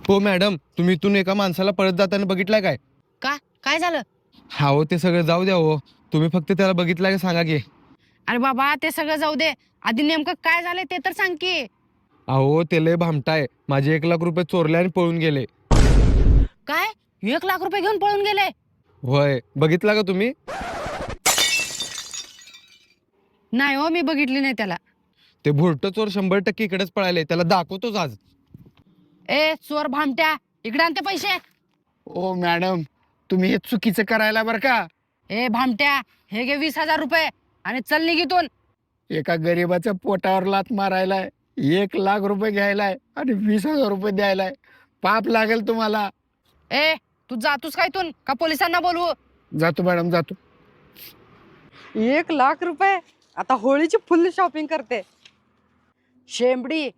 हो मॅडम, तुम्ही इथून एका माणसाला पळत जाताना बघितलाय काय? का काय झालं? हा हो, ते सगळं जाऊ द्या हो. तुम्ही फक्त त्याला बघितलाय का सांगा की. अरे बाबा ते सगळं जाऊ दे, आधी नेमकं काय झालंय ते तर सांग की. अहो ते लय भामटाय, माझे 1 लाख रुपये चोरले आणि पळून गेले. काय? 1 लाख रुपये घेऊन पळून गेले? होय, बघितला का तुम्ही? नाही हो, मी बघितली नाही त्याला. ते भुरट चोर 100% इकडेच पळाले, त्याला दाखवतोच आज. ए चोर भामट्या, इकडे आणते पैसे. ओ मॅडम, तुम्ही हे चुकीचं करायला बरं का. ए भामट्या, हे घे 20,000 रुपये आणि चल निघितून. एका गरीबाच्या पोटावर लात मारायलाय, 1 लाख रुपये घ्यायलाय आणि 20,000 रुपये द्यायलाय. पाप लागेल तुम्हाला. ए तू जातोस का इथून का पोलिसांना बोलवू? जातो मॅडम, जातो. 1 लाख रुपये. आता होळीची फुल शॉपिंग करते. शेंबडी,